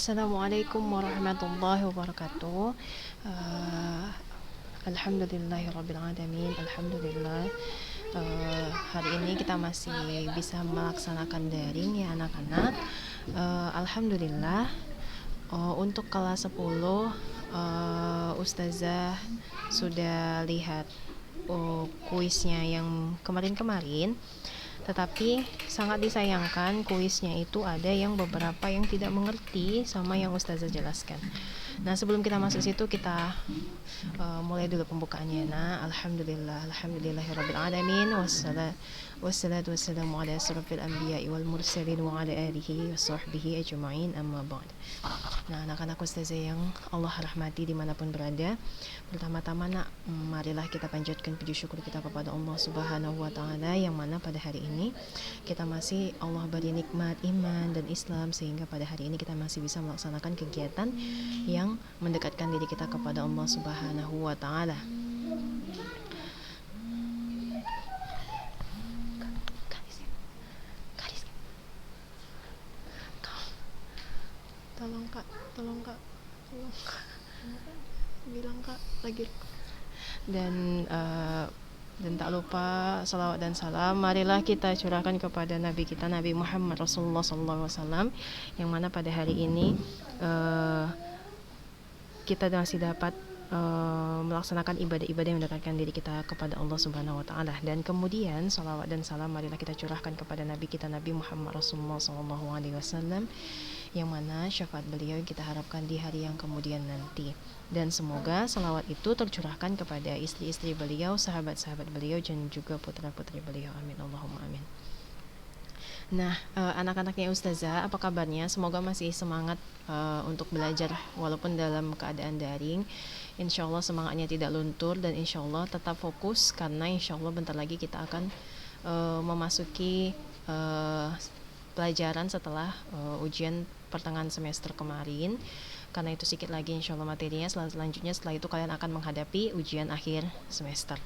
Assalamualaikum warahmatullahi wabarakatuh. Uh, Alhamdulillahirrabbilalamin. Alhamdulillah. Hari ini kita masih bisa melaksanakan daring ya anak-anak. Alhamdulillah. Untuk kelas 10 Ustazah sudah lihat kuisnya yang kemarin-kemarin. Tetapi sangat disayangkan kuisnya itu ada yang beberapa yang tidak mengerti sama yang Ustazah jelaskan. Nah, sebelum kita masuk situ kita mulai dulu pembukaannya. Nah, alhamdulillahirabbil alamin wassalatu wassalamu ala asrofil anbiya'i wal mursalin wa ala alihi washabbihi ajma'in, amma ba'd. Nah, anak-anak Ustazah yang Allah rahmati dimanapun berada, pertama-tama marilah kita panjatkan puji syukur kita kepada Allah Subhanahu wa taala yang mana pada hari ini kita masih Allah beri nikmat iman dan Islam sehingga pada hari ini kita masih bisa melaksanakan kegiatan yang mendekatkan diri kita kepada Allah Subhanahu wa taala. Tolong kak, bilang kak lagi. Dan tak lupa salawat dan salam marilah kita curahkan kepada Nabi kita, Nabi Muhammad Rasulullah SAW, yang mana pada hari ini kita masih dapat melaksanakan ibadah-ibadah yang mendekatkan diri kita kepada Allah Subhanahu wa taala. Dan kemudian salawat dan salam marilah kita curahkan kepada Nabi kita, Nabi Muhammad Rasulullah SAW, yang mana syafaat beliau yang kita harapkan di hari yang kemudian nanti. Dan semoga salawat itu tercurahkan kepada istri-istri beliau, sahabat-sahabat beliau, dan juga putra-putri beliau. Amin Allahumma amin. Nah, anak-anaknya Ustazah, apa kabarnya? Semoga masih semangat untuk belajar walaupun dalam keadaan daring. Insya Allah semangatnya tidak luntur dan insya Allah tetap fokus, karena insya Allah bentar lagi kita akan memasuki pelajaran setelah ujian pertengahan semester kemarin. Karena itu sedikit lagi insya Allah materinya. Selanjutnya setelah itu kalian akan menghadapi ujian akhir semester.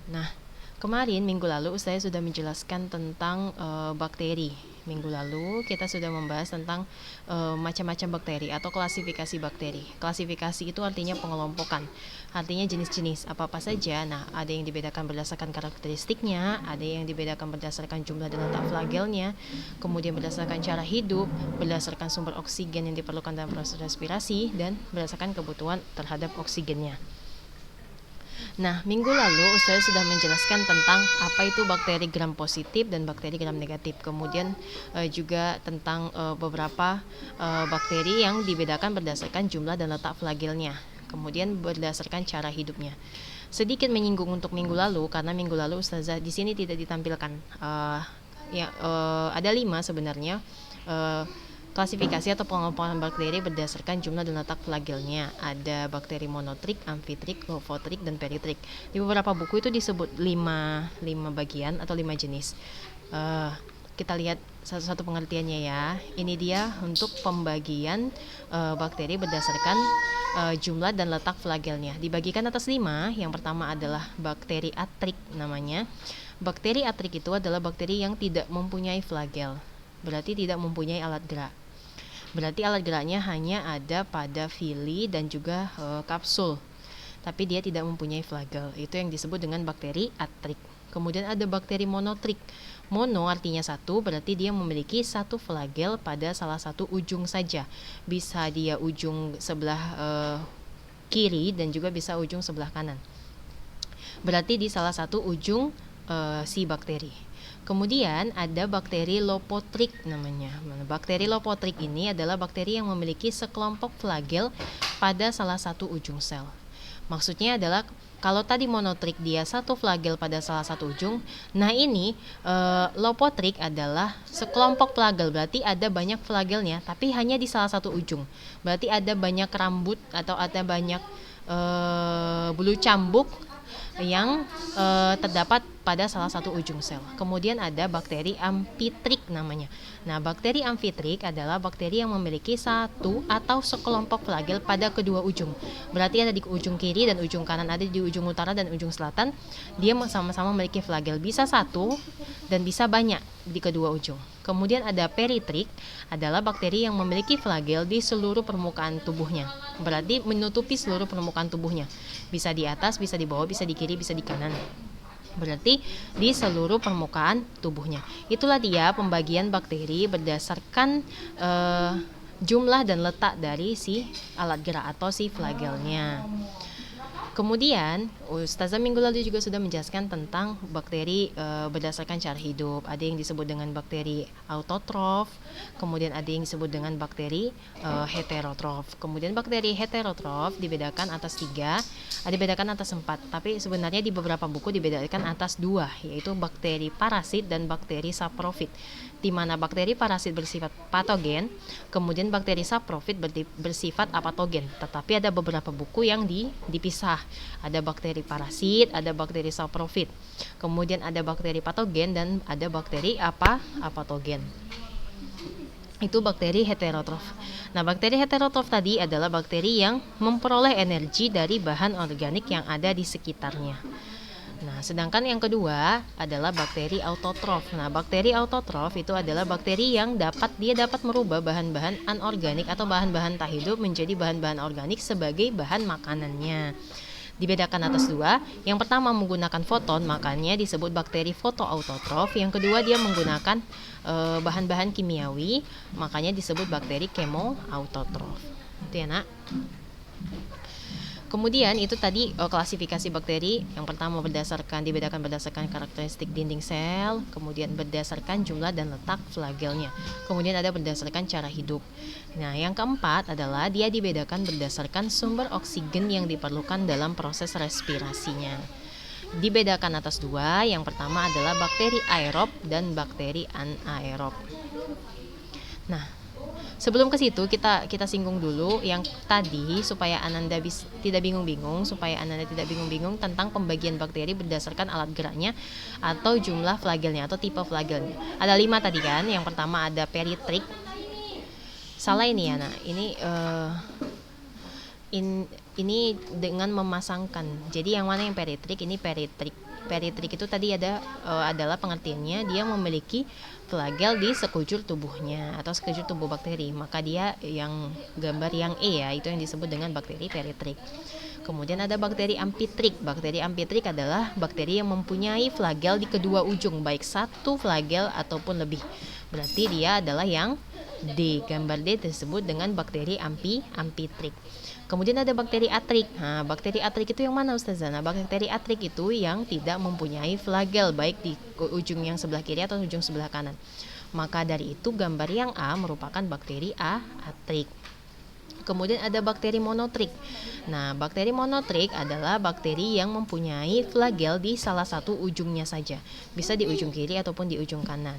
Nah, kemarin minggu lalu saya sudah menjelaskan tentang bakteri. Minggu lalu kita sudah membahas tentang macam-macam bakteri atau klasifikasi bakteri. Klasifikasi itu artinya pengelompokan, artinya jenis-jenis apa-apa saja. Nah, ada yang dibedakan berdasarkan karakteristiknya, ada yang dibedakan berdasarkan jumlah dan letak flagelnya, kemudian berdasarkan cara hidup, berdasarkan sumber oksigen yang diperlukan dalam proses respirasi, dan berdasarkan kebutuhan terhadap oksigennya. Nah, minggu lalu Ustaz sudah menjelaskan tentang apa itu bakteri gram positif dan bakteri gram negatif. Kemudian juga tentang beberapa bakteri yang dibedakan berdasarkan jumlah dan letak flagelnya. Kemudian berdasarkan cara hidupnya. Sedikit menyinggung untuk minggu lalu, karena minggu lalu Ustazah di sini tidak ditampilkan. Ada 5 sebenarnya. Klasifikasi atau pengelompokan bakteri berdasarkan jumlah dan letak flagelnya. Ada bakteri monotrik, amfitrik, lopotrik, dan peritrik. Di beberapa buku itu disebut 5 bagian atau 5 jenis. Kita lihat satu-satu pengertiannya ya. Ini dia untuk pembagian bakteri berdasarkan jumlah dan letak flagelnya. Dibagikan atas 5. Yang pertama adalah bakteri atrik namanya. Bakteri atrik itu adalah bakteri yang tidak mempunyai flagel. Berarti tidak mempunyai alat gerak. Berarti alat geraknya hanya ada pada vili dan juga kapsul. Tapi dia tidak mempunyai flagel. Itu yang disebut dengan bakteri atrik. Kemudian ada bakteri monotrik. Mono artinya satu, berarti dia memiliki satu flagel pada salah satu ujung saja. Bisa dia ujung sebelah kiri dan juga bisa ujung sebelah kanan. Berarti di salah satu ujung si bakteri. Kemudian ada bakteri lopotrik namanya. Bakteri lopotrik ini adalah bakteri yang memiliki sekelompok flagel pada salah satu ujung sel. Maksudnya adalah kalau tadi monotrik dia satu flagel pada salah satu ujung, nah ini lopotrik adalah sekelompok flagel, berarti ada banyak flagelnya tapi hanya di salah satu ujung. Berarti ada banyak rambut atau ada banyak bulu cambuk yang terdapat pada salah satu ujung sel. Kemudian ada bakteri amfitrik namanya. Nah, bakteri amfitrik adalah bakteri yang memiliki satu atau sekelompok flagel pada kedua ujung. Berarti ada di ujung kiri dan ujung kanan, ada di ujung utara dan ujung selatan. Dia sama-sama memiliki flagel, bisa satu dan bisa banyak di kedua ujung. Kemudian ada peritrik, adalah bakteri yang memiliki flagel di seluruh permukaan tubuhnya. Berarti menutupi seluruh permukaan tubuhnya. Bisa di atas, bisa di bawah, bisa di kiri, bisa di kanan. Berarti di seluruh permukaan tubuhnya. Itulah dia pembagian bakteri berdasarkan jumlah dan letak dari si alat gerak atau si flagelnya. Kemudian Ustazah minggu lalu juga sudah menjelaskan tentang bakteri berdasarkan cara hidup. Ada yang disebut dengan bakteri autotrof, kemudian ada yang disebut dengan bakteri heterotrof. Kemudian bakteri heterotrof dibedakan atas 3, dibedakan atas 4, tapi sebenarnya di beberapa buku dibedakan atas 2, yaitu bakteri parasit dan bakteri saprofit. Di mana bakteri parasit bersifat patogen, kemudian bakteri saprofit bersifat apatogen. Tetapi ada beberapa buku yang dipisah. Ada bakteri parasit, ada bakteri saprofit. Kemudian ada bakteri patogen dan ada bakteri apatogen. Itu bakteri heterotrof. Nah, bakteri heterotrof tadi adalah bakteri yang memperoleh energi dari bahan organik yang ada di sekitarnya. Nah, sedangkan yang kedua adalah bakteri autotrof. Nah, bakteri autotrof itu adalah bakteri yang dapat merubah bahan-bahan anorganik atau bahan-bahan tak hidup menjadi bahan-bahan organik sebagai bahan makanannya. Dibedakan atas 2. Yang pertama menggunakan foton, makanya disebut bakteri fotoautotrof. Yang kedua dia menggunakan bahan-bahan kimiawi, makanya disebut bakteri kemoautotrof. Itu ya, Nak. Kemudian itu tadi klasifikasi bakteri. Yang pertama dibedakan berdasarkan karakteristik dinding sel, kemudian berdasarkan jumlah dan letak flagelnya. Kemudian ada berdasarkan cara hidup. Nah, yang keempat adalah dia dibedakan berdasarkan sumber oksigen yang diperlukan dalam proses respirasinya. Dibedakan atas 2. Yang pertama adalah bakteri aerob dan bakteri anaerob. Nah, sebelum ke situ kita singgung dulu yang tadi supaya Ananda tidak bingung-bingung tentang pembagian bakteri berdasarkan alat geraknya atau jumlah flagelnya atau tipe flagelnya. Ada 5 tadi kan. Yang pertama ada peritrik. Salah ini ya, nah ini dengan memasangkan. Jadi yang mana yang peritrik? Ini peritrik. Peritrik itu tadi adalah pengertiannya dia memiliki flagel di sekujur tubuhnya atau sekujur tubuh bakteri. Maka dia yang gambar yang E ya, itu yang disebut dengan bakteri peritrik. Kemudian ada bakteri amfitrik. Bakteri amfitrik adalah bakteri yang mempunyai flagel di kedua ujung, baik satu flagel ataupun lebih. Berarti dia adalah yang D. Gambar D tersebut dengan bakteri amfitrik. Kemudian ada bakteri atrik. Nah, bakteri atrik itu yang mana, Ustazah? Nah, bakteri atrik itu yang tidak mempunyai flagel baik di ujung yang sebelah kiri atau ujung sebelah kanan. Maka dari itu gambar yang A merupakan bakteri atrik. Kemudian ada bakteri monotrik. Nah, bakteri monotrik adalah bakteri yang mempunyai flagel di salah satu ujungnya saja. Bisa di ujung kiri ataupun di ujung kanan.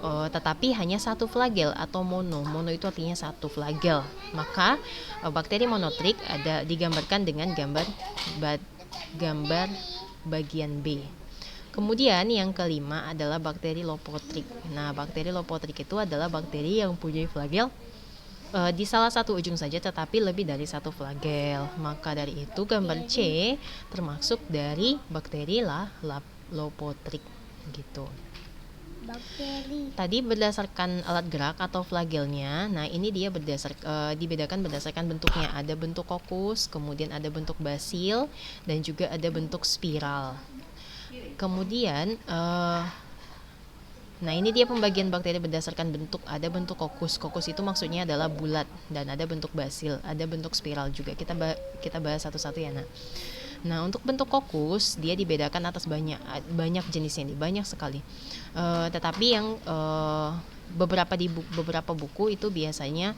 Tetapi hanya satu flagel atau mono. Mono itu artinya satu flagel. Maka bakteri monotrik ada digambarkan dengan gambar bagian B. Kemudian yang kelima adalah bakteri lopotrik. Nah, bakteri lopotrik itu adalah bakteri yang punya flagel di salah satu ujung saja tetapi lebih dari satu flagel. Maka dari itu gambar C termasuk dari bakteri lopotrik gitu. Tadi berdasarkan alat gerak atau flagelnya. Nah, ini dia dibedakan berdasarkan bentuknya. Ada bentuk kokus, kemudian ada bentuk basil, dan juga ada bentuk spiral. Kemudian nah, ini dia pembagian bakteri berdasarkan bentuk. Ada bentuk kokus. Kokus itu maksudnya adalah bulat, dan ada bentuk basil, ada bentuk spiral juga. Kita bahas satu-satu ya, Nak. Nah, untuk bentuk kokus dia dibedakan atas banyak jenisnya nih, banyak sekali. Tetapi yang beberapa buku itu biasanya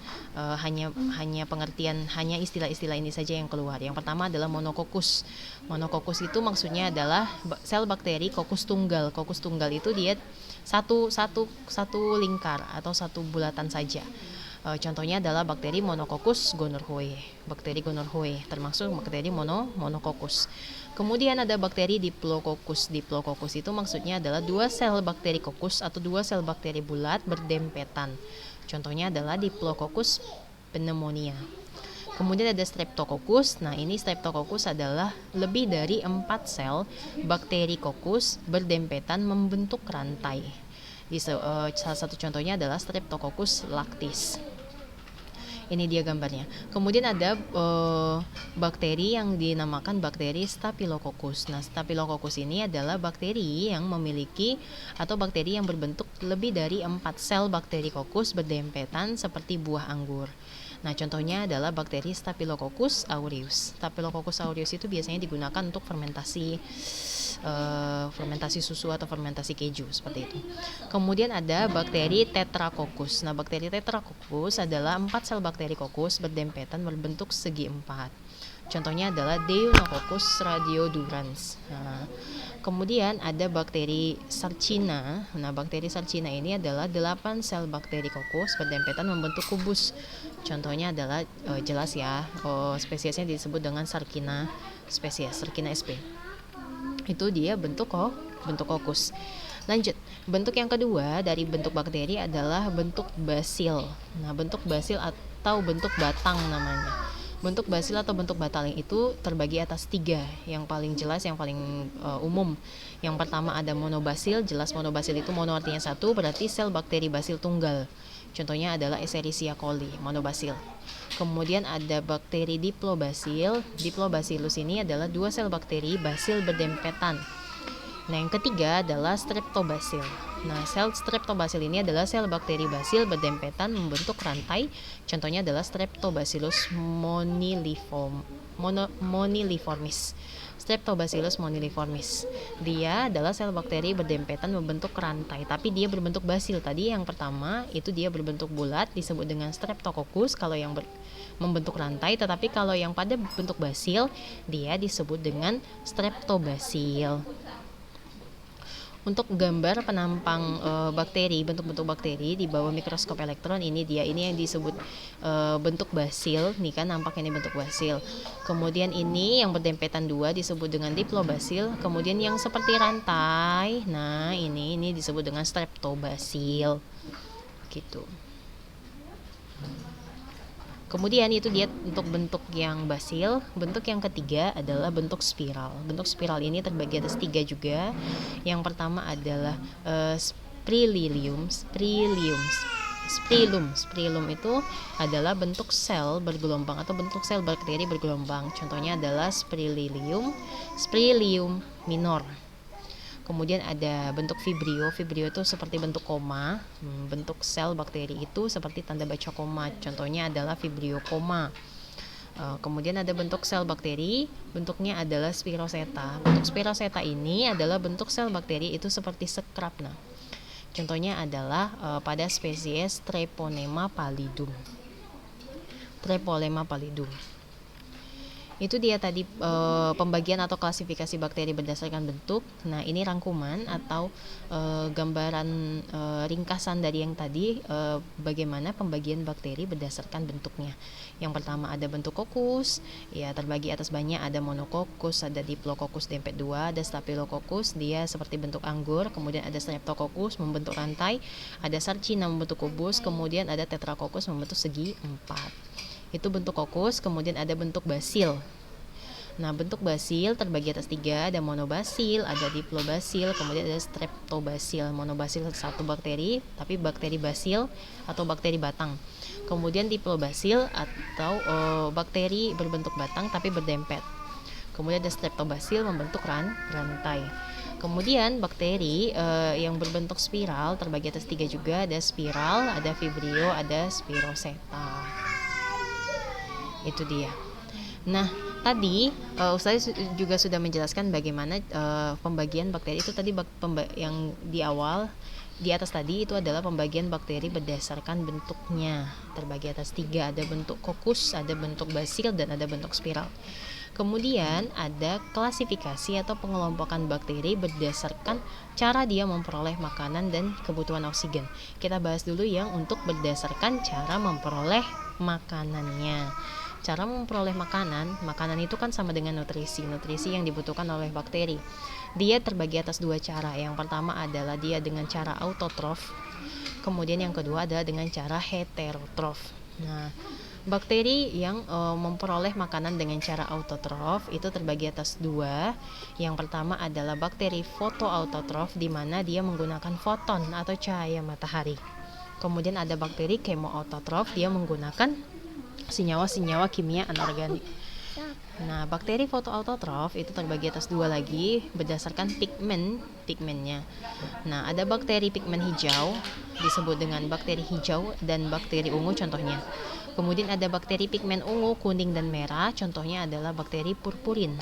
hanya pengertian, hanya istilah-istilah ini saja yang keluar. Yang pertama adalah monokokus. Monokokus itu maksudnya adalah sel bakteri kokus tunggal. Kokus tunggal itu dia satu lingkar atau satu bulatan saja. Contohnya adalah bakteri monokokus gonorrhoeae. Bakteri gonorrhoeae termasuk bakteri monokokus. Kemudian ada bakteri Diplococcus. Diplococcus itu maksudnya adalah 2 sel bakteri kokus atau 2 sel bakteri bulat berdempetan. Contohnya adalah Diplococcus pneumonia. Kemudian ada Streptococcus. Nah, ini Streptococcus adalah lebih dari 4 sel bakteri kokus berdempetan membentuk rantai. Salah satu contohnya adalah Streptococcus lactis. Ini dia gambarnya. Kemudian ada bakteri yang dinamakan bakteri Staphylococcus. Nah, Staphylococcus ini adalah bakteri yang memiliki atau bakteri yang berbentuk lebih dari 4 sel bakteri kokus berdempetan seperti buah anggur. Nah, contohnya adalah bakteri Staphylococcus aureus. Staphylococcus aureus itu biasanya digunakan untuk fermentasi susu atau fermentasi keju seperti itu. Kemudian ada bakteri Tetracoccus. Nah, bakteri Tetracoccus adalah 4 sel bakteri kokus berdempetan berbentuk segi 4. Contohnya adalah Deinococcus radiodurans. Nah, kemudian ada bakteri Sarcina. Nah, bakteri Sarcina ini adalah 8 sel bakteri kokus berdempetan membentuk kubus. Contohnya adalah jelas ya, spesiesnya disebut dengan Sarcina spesies, Sarcina sp. Itu dia bentuk kokus. Lanjut, bentuk yang kedua dari bentuk bakteri adalah bentuk basil. Nah, bentuk basil atau bentuk batang namanya. Bentuk basil atau bentuk batang itu terbagi atas 3. Yang paling jelas, yang paling umum. Yang pertama ada monobasil. Jelas monobasil itu mono artinya 1, berarti sel bakteri basil tunggal. Contohnya adalah Escherichia coli, monobasil. Kemudian ada bakteri diplobasil. Diplobacillus ini adalah 2 sel bakteri basil berdempetan. Nah, yang ketiga adalah streptobasil. Nah, sel streptobasil ini adalah sel bakteri basil berdempetan membentuk rantai. Contohnya adalah Streptobacillus moniliformis. Streptobacillus moniliformis. Dia adalah sel bakteri berdempetan membentuk rantai, tapi dia berbentuk basil. Tadi yang pertama itu dia berbentuk bulat disebut dengan Streptococcus kalau yang membentuk rantai, tetapi kalau yang pada bentuk basil dia disebut dengan Streptobacil. Untuk gambar penampang bakteri, bentuk-bentuk bakteri di bawah mikroskop elektron ini yang disebut bentuk basil. Nih kan nampaknya ini bentuk basil. Kemudian ini yang berdempetan 2 disebut dengan diplobasil. Kemudian yang seperti rantai, nah ini disebut dengan streptobasil. Gitu. Kemudian itu dia untuk bentuk yang basil. Bentuk yang ketiga adalah bentuk spiral. Bentuk spiral ini terbagi atas 3 juga. Yang pertama adalah Spirillum. Spirillum itu adalah bentuk sel bergelombang atau bentuk sel bakteri bergelombang. Contohnya adalah Spirillum minor. Kemudian ada bentuk vibrio. Vibrio itu seperti bentuk koma. Bentuk sel bakteri itu seperti tanda baca koma. Contohnya adalah vibrio koma. Kemudian ada bentuk sel bakteri. Bentuknya adalah spiroseta. Bentuk spiroseta ini adalah bentuk sel bakteri itu seperti sekrap. Nah, contohnya adalah pada spesies Treponema pallidum. Itu dia tadi pembagian atau klasifikasi bakteri berdasarkan bentuk. Nah, ini rangkuman atau gambaran ringkasan dari yang tadi bagaimana pembagian bakteri berdasarkan bentuknya. Yang pertama ada bentuk kokus, ya terbagi atas banyak, ada monokokus, ada diplococcus dempet 2, ada staphylococcus, dia seperti bentuk anggur, kemudian ada streptococcus membentuk rantai, ada sarcina membentuk kubus, kemudian ada tetracoccus membentuk segi 4. Itu bentuk kokus. Kemudian ada bentuk basil. Nah, bentuk basil terbagi atas 3, ada monobasil, ada diplobasil, kemudian ada streptobasil. Monobasil satu bakteri, tapi bakteri basil atau bakteri batang. Kemudian diplobasil atau bakteri berbentuk batang tapi berdempet. Kemudian ada streptobasil membentuk rantai. Kemudian bakteri yang berbentuk spiral terbagi atas 3 juga, ada spiral, ada vibrio, ada spiroseta. Itu dia. Nah, tadi Ustaz juga sudah menjelaskan bagaimana pembagian bakteri itu tadi yang di awal di atas tadi itu adalah pembagian bakteri berdasarkan bentuknya. Terbagi atas 3, ada bentuk kokus, ada bentuk basil, dan ada bentuk spiral. Kemudian ada klasifikasi atau pengelompokan bakteri berdasarkan cara dia memperoleh makanan dan kebutuhan oksigen. Kita bahas dulu yang untuk berdasarkan cara memperoleh makanannya. cara memperoleh makanan itu kan sama dengan nutrisi yang dibutuhkan oleh bakteri. Dia terbagi atas dua cara. Yang pertama adalah dia dengan cara autotrof, kemudian yang kedua adalah dengan cara heterotrof. Nah, bakteri yang memperoleh makanan dengan cara autotrof itu terbagi atas dua. Yang pertama adalah bakteri fotoautotrof, di mana dia menggunakan foton atau cahaya matahari. Kemudian ada bakteri kemoautotrof, dia menggunakan senyawa-senyawa kimia anorganik. Nah, bakteri fotoautotrof itu terbagi atas dua lagi berdasarkan pigmennya. Nah, ada bakteri pigmen hijau disebut dengan bakteri hijau dan bakteri ungu contohnya. Kemudian ada bakteri pigmen ungu, kuning dan merah, contohnya adalah bakteri purpurin.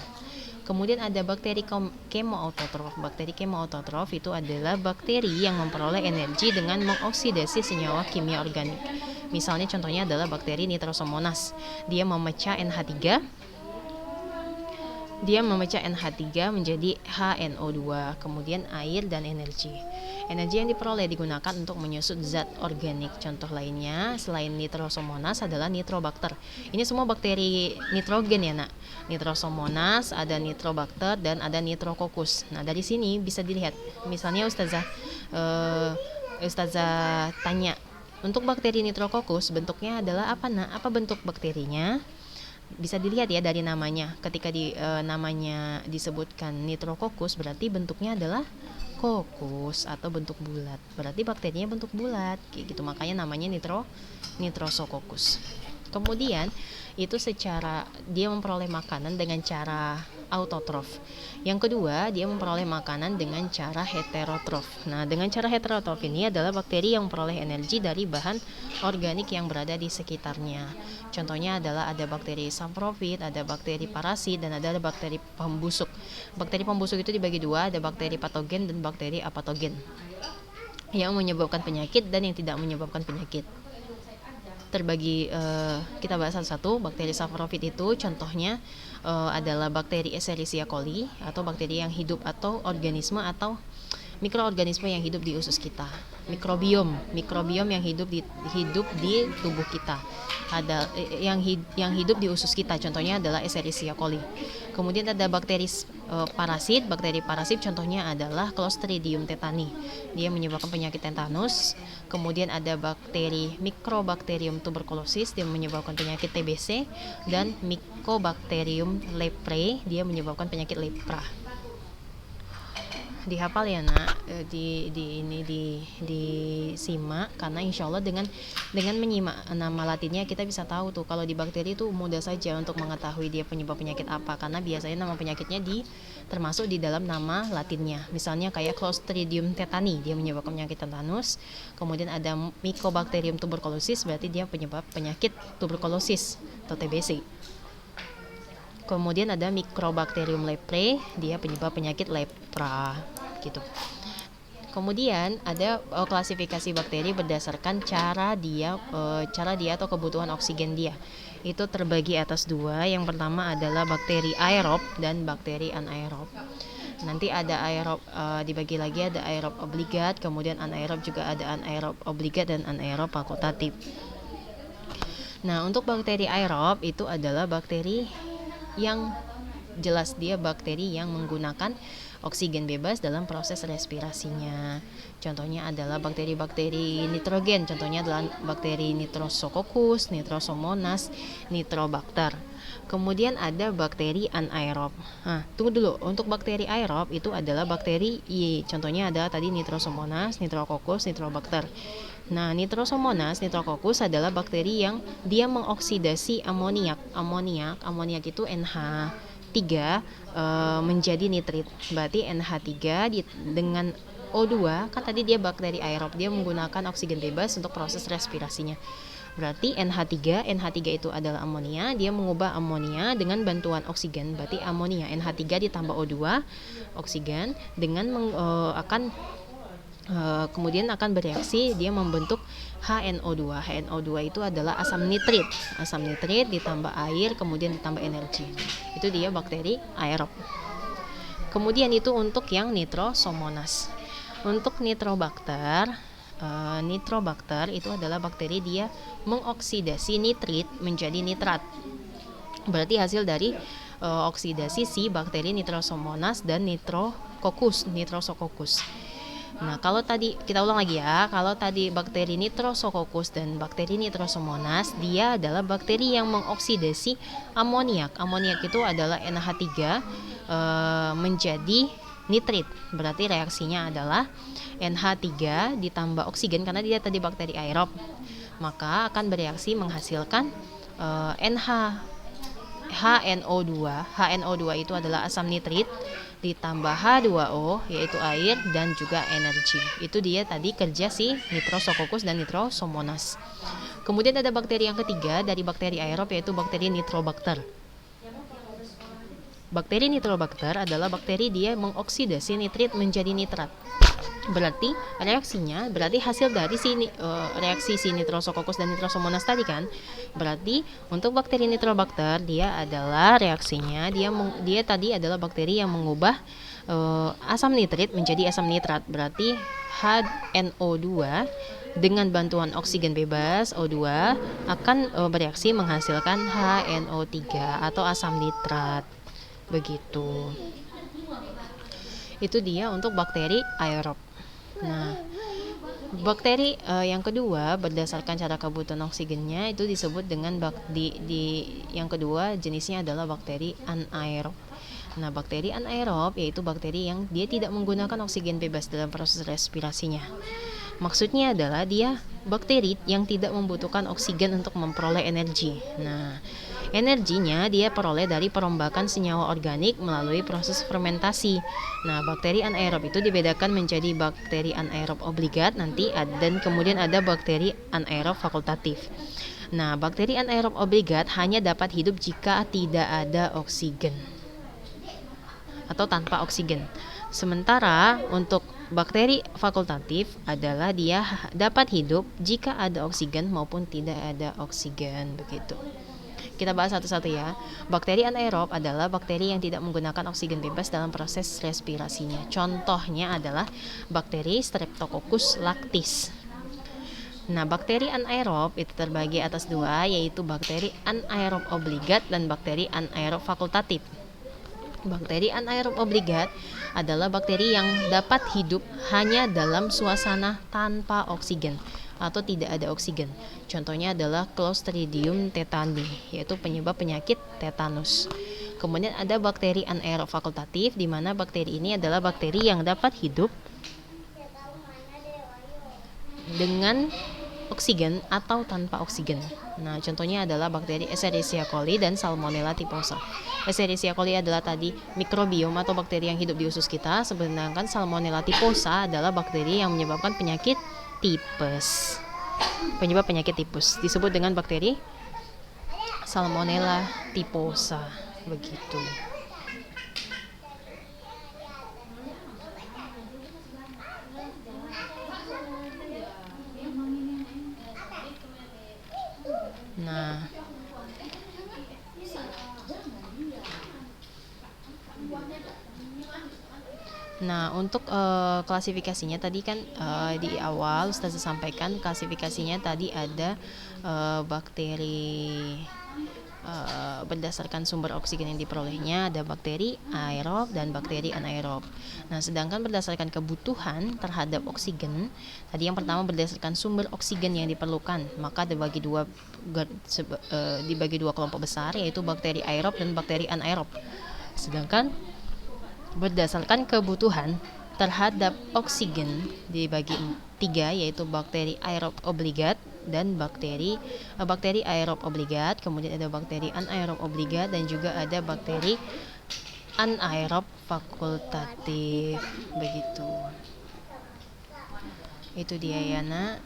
Kemudian ada bakteri kemoautotrof. Bakteri kemoautotrof itu adalah bakteri yang memperoleh energi dengan mengoksidasi senyawa kimia organik. Misalnya contohnya adalah bakteri Nitrosomonas. Dia memecah NH3 menjadi HNO2, kemudian air dan energi. Energi yang diperoleh digunakan untuk menyusut zat organik. Contoh lainnya selain Nitrosomonas adalah Nitrobacter. Ini semua bakteri nitrogen ya nak. Nitrosomonas, ada Nitrobacter dan ada Nitrococcus. Nah, dari sini bisa dilihat. Misalnya Ustazah tanya, untuk bakteri Nitrococcus bentuknya adalah apa nak? Apa bentuk bakterinya? Bisa dilihat ya dari namanya. Ketika namanya disebutkan Nitrococcus, berarti bentuknya adalah kokus atau bentuk bulat. Berarti bakterinya bentuk bulat, kayak gitu. Makanya namanya Nitrosococcus. Kemudian itu secara dia memperoleh makanan dengan cara autotrof. Yang kedua, dia memperoleh makanan dengan cara heterotrof. Nah, dengan cara heterotrof ini adalah bakteri yang memperoleh energi dari bahan organik yang berada di sekitarnya. Contohnya adalah ada bakteri saprofit, ada bakteri parasit, dan ada bakteri pembusuk. Bakteri pembusuk itu dibagi dua, ada bakteri patogen dan bakteri apatogen, yang menyebabkan penyakit dan yang tidak menyebabkan penyakit. Terbagi, kita bahas satu-satu. Bakteri saprofit itu contohnya adalah bakteri Escherichia coli, atau bakteri yang hidup atau organisme atau mikroorganisme yang hidup di usus kita. Mikrobiom yang hidup di tubuh kita. Ada yang hidup di usus kita, contohnya adalah Escherichia coli. Kemudian ada bakteri parasit. Bakteri parasit contohnya adalah Clostridium tetani. Dia menyebabkan penyakit tetanus. Kemudian ada bakteri Mycobacterium tuberculosis, dia menyebabkan penyakit TBC, dan Mycobacterium leprae, dia menyebabkan penyakit lepra. Dihafal ya nak, disimak, karena insya Allah dengan menyimak nama latinnya kita bisa tahu tuh. Kalau di bakteri itu mudah saja untuk mengetahui dia penyebab penyakit apa, karena biasanya nama penyakitnya termasuk di dalam nama latinnya. Misalnya kayak Clostridium tetani, dia menyebabkan penyakit tetanus. Kemudian ada Mycobacterium tuberculosis, berarti dia penyebab penyakit tuberkulosis atau TBC. Kemudian ada Mycobacterium leprae, dia penyebab penyakit lepra gitu. Kemudian ada klasifikasi bakteri berdasarkan cara dia atau kebutuhan oksigen dia. Itu terbagi atas dua. Yang pertama adalah bakteri aerob dan bakteri anaerob. Nanti ada aerob, dibagi lagi, ada aerob obligat, kemudian anaerob juga ada anaerob obligat dan anaerob fakultatif. Nah, untuk bakteri aerob itu adalah bakteri yang jelas dia bakteri yang menggunakan oksigen bebas dalam proses respirasinya. Contohnya adalah bakteri-bakteri nitrogen, contohnya adalah bakteri Nitrosococcus, Nitrosomonas, Nitrobacter. Kemudian ada bakteri anaerob. Nah, tunggu dulu. Untuk bakteri aerob itu adalah bakteri contohnya adalah tadi Nitrosomonas, Nitrococcus, Nitrobacter. Nah, Nitrosomonas, Nitrococcus adalah bakteri yang dia mengoksidasi amoniak. Amoniak itu NH3 menjadi nitrit. Berarti NH3 dengan O2, kan tadi dia bakteri aerob, dia menggunakan oksigen bebas untuk proses respirasinya. Berarti NH3 itu adalah amonia, dia mengubah amonia dengan bantuan oksigen. Berarti amonia NH3 ditambah O2 oksigen dengan kemudian akan bereaksi, dia membentuk HNO2. HNO2 itu adalah asam nitrit. Asam nitrit ditambah air, kemudian ditambah energi. Itu dia bakteri aerob. Kemudian itu untuk yang Nitrosomonas. Untuk Nitrobacter itu adalah bakteri dia mengoksidasi nitrit menjadi nitrat. Berarti hasil dari oksidasi si bakteri Nitrosomonas dan Nitrosococcus. Nah, kalau tadi kita ulang lagi ya, kalau tadi bakteri Nitrosococcus dan bakteri Nitrosomonas, dia adalah bakteri yang mengoksidasi amoniak. Amoniak itu adalah NH3 menjadi nitrit. Berarti reaksinya adalah NH3 ditambah oksigen karena dia tadi bakteri aerob. Maka akan bereaksi menghasilkan HNO2. HNO2 itu adalah asam nitrit ditambah H2O yaitu air dan juga energi. Itu dia tadi kerja si Nitrosococcus dan Nitrosomonas. Kemudian ada bakteri yang ketiga dari bakteri aerob yaitu bakteri Nitrobacter. Bakteri Nitrobacter adalah bakteri dia mengoksidasi nitrit menjadi nitrat. Berarti reaksinya, berarti hasil dari reaksi si Nitrosococcus dan Nitrosomonas tadi kan. Berarti untuk bakteri Nitrobacter dia adalah reaksinya dia tadi adalah bakteri yang mengubah asam nitrit menjadi asam nitrat. Berarti HNO2 dengan bantuan oksigen bebas O2 akan bereaksi menghasilkan HNO3 atau asam nitrat. Begitu. Itu dia untuk bakteri aerob. Nah, bakteri yang kedua berdasarkan cara kebutuhan oksigennya itu disebut dengan yang kedua jenisnya adalah bakteri anaerob. Nah, bakteri anaerob yaitu bakteri yang dia tidak menggunakan oksigen bebas dalam proses respirasinya. Maksudnya adalah dia bakteri yang tidak membutuhkan oksigen untuk memperoleh energi. Nah, energinya dia peroleh dari perombakan senyawa organik melalui proses fermentasi. Nah, bakteri anaerob itu dibedakan menjadi bakteri anaerob obligat nanti dan kemudian ada bakteri anaerob fakultatif. Nah, bakteri anaerob obligat hanya dapat hidup jika tidak ada oksigen atau tanpa oksigen. Sementara untuk bakteri fakultatif adalah dia dapat hidup jika ada oksigen maupun tidak ada oksigen, begitu. Kita bahas satu-satu ya. Bakteri anaerob adalah bakteri yang tidak menggunakan oksigen bebas dalam proses respirasinya. Contohnya adalah bakteri Streptococcus lactis. Nah, bakteri anaerob itu terbagi atas dua, yaitu bakteri anaerob obligat dan bakteri anaerob fakultatif. Bakteri anaerob obligat adalah bakteri yang dapat hidup hanya dalam suasana tanpa oksigen atau tidak ada oksigen. Contohnya adalah Clostridium tetani, yaitu penyebab penyakit tetanus. Kemudian ada bakteri anaerob fakultatif, di mana bakteri ini adalah bakteri yang dapat hidup dengan oksigen atau tanpa oksigen. Nah, contohnya adalah bakteri Escherichia coli dan Salmonella typhosa. Escherichia coli adalah tadi mikrobiom atau bakteri yang hidup di usus kita, sedangkan Salmonella typhosa adalah bakteri yang menyebabkan penyakit tipes. Penyebab penyakit tipes disebut dengan bakteri Salmonella typhosa. Begitu. Nah, untuk klasifikasinya tadi kan di awal Ustazah sampaikan klasifikasinya tadi ada bakteri berdasarkan sumber oksigen yang diperolehnya, ada bakteri aerob dan bakteri anaerob. Nah, sedangkan berdasarkan kebutuhan terhadap oksigen, tadi yang pertama berdasarkan sumber oksigen yang diperlukan, maka dibagi dua kelompok besar, yaitu bakteri aerob dan bakteri anaerob. Sedangkan berdasarkan kebutuhan terhadap oksigen dibagi 3, yaitu bakteri aerob obligat dan bakteri aerob obligat, kemudian ada bakteri anaerob obligat dan juga ada bakteri anaerob fakultatif. Begitu. Itu dia ya, Nak.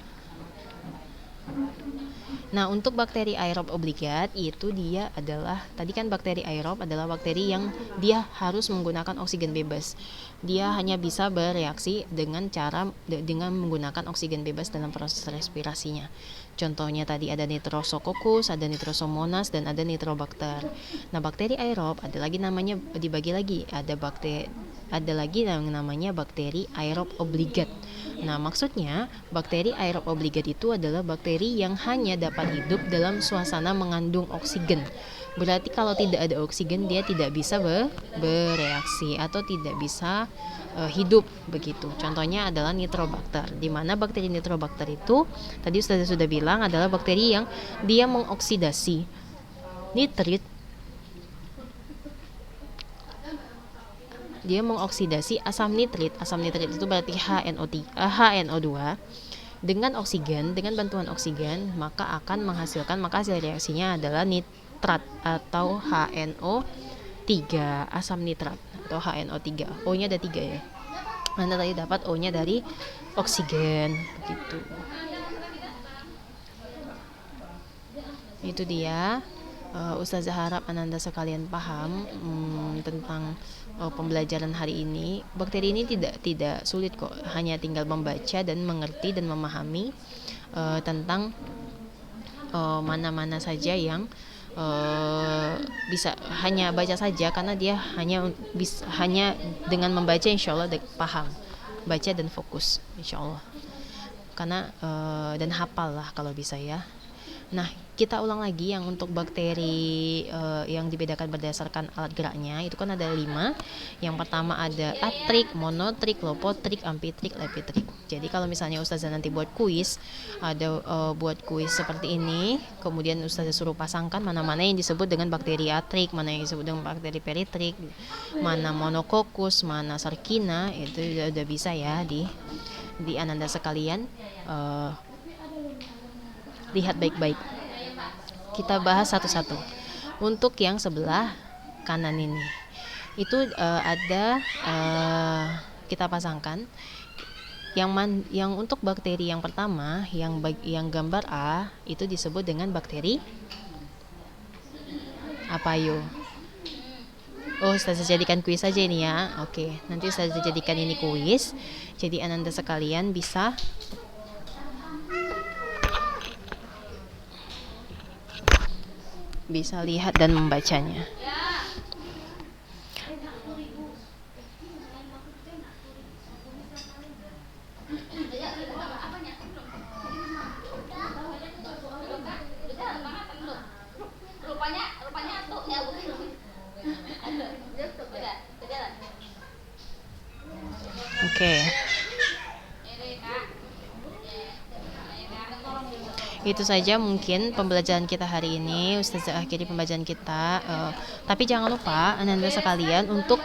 Nah, untuk bakteri aerob obligat itu dia adalah, tadi kan bakteri aerob adalah bakteri yang dia harus menggunakan oksigen bebas. Dia hanya bisa bereaksi dengan menggunakan oksigen bebas dalam proses respirasinya. Contohnya tadi ada Nitrosococcus, ada Nitrosomonas, dan ada Nitrobacter. Nah, bakteri aerob ada lagi namanya, dibagi lagi, ada lagi yang namanya bakteri aerob obligat. Nah, maksudnya bakteri aerob obligat itu adalah bakteri yang hanya dapat hidup dalam suasana mengandung oksigen. Berarti kalau tidak ada oksigen dia tidak bisa bereaksi atau tidak bisa hidup begitu. Contohnya adalah Nitrobacter, di mana bakteri Nitrobacter itu tadi sudah bilang adalah bakteri yang dia mengoksidasi nitrit. Dia mengoksidasi asam nitrit. Asam nitrit itu berarti HNO2 dengan oksigen, dengan bantuan oksigen, maka hasil reaksinya adalah nitrat atau HNO3, asam nitrat atau HNO3. O-nya ada 3 ya. Anda tadi dapat O-nya dari oksigen begitu. Itu dia. Ustazah harap Ananda sekalian paham tentang pembelajaran hari ini. Bakteri ini tidak sulit kok, hanya tinggal membaca dan mengerti dan memahami tentang mana-mana saja yang bisa hanya baca saja, karena dia hanya dengan membaca insya Allah paham, baca dan fokus insya Allah, karena dan hafal lah kalau bisa ya. Nah, kita ulang lagi yang untuk bakteri yang dibedakan berdasarkan alat geraknya itu kan ada 5. Yang pertama ada atrik, monotrik, lopotrik, amfitrik, lepitrik. Jadi kalau misalnya Ustazah nanti buat kuis, ada buat kuis seperti ini, kemudian Ustazah suruh pasangkan mana-mana yang disebut dengan bakteri atrik, mana yang disebut dengan bakteri peritrik, mana monococcus, mana sarkina, itu udah bisa ya di Ananda sekalian. Lihat baik-baik. Kita bahas satu-satu. Untuk yang sebelah kanan ini, itu ada kita pasangkan yang untuk bakteri yang pertama, yang gambar A itu disebut dengan bakteri apa yo? Oh, Ustazah jadikan kuis saja ini ya. Oke, nanti Ustazah jadikan ini kuis. Jadi Ananda sekalian bisa lihat dan membacanya. Oke. Itu saja mungkin pembelajaran kita hari ini. Ustazah akhiri pembelajaran kita. Tapi jangan lupa Ananda sekalian untuk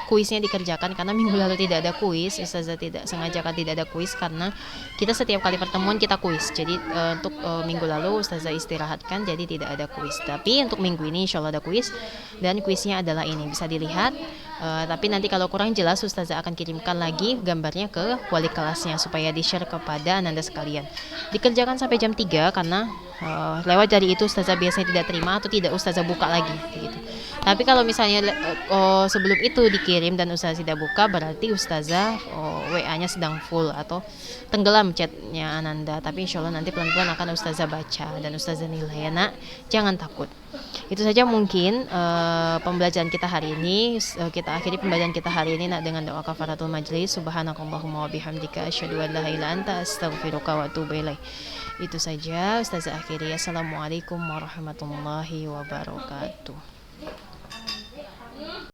kuisnya dikerjakan, karena minggu lalu tidak ada kuis. Ustazah tidak sengajakan tidak ada kuis karena kita setiap kali pertemuan kita kuis. Jadi untuk minggu lalu Ustazah istirahatkan, jadi tidak ada kuis. Tapi untuk minggu ini insya Allah ada kuis, dan kuisnya adalah ini, bisa dilihat. Tapi nanti kalau kurang jelas Ustazah akan kirimkan lagi gambarnya ke wali kelasnya supaya di-share kepada Ananda sekalian. Dikerjakan sampai jam 3 karena lewat dari itu Ustazah biasanya tidak terima atau tidak Ustazah buka lagi gitu. Tapi kalau misalnya sebelum itu dikirim dan Ustazah tidak buka, berarti Ustazah WA-nya sedang full atau tenggelam chatnya Ananda. Tapi insya Allah nanti pelan-pelan akan Ustazah baca dan Ustazah nilai ya nak, jangan takut. Itu saja mungkin pembelajaran kita hari ini. Kita akhiri pembelajaran kita hari ini nak dengan doa kafaratul majlis. Subhanakallahumma wa bihamdika asyhadu an la ilaha illa anta astaghfiruka wa atubu ilaik. Itu saja Ustazah akhiri. Assalamualaikum warahmatullahi wabarakatuh.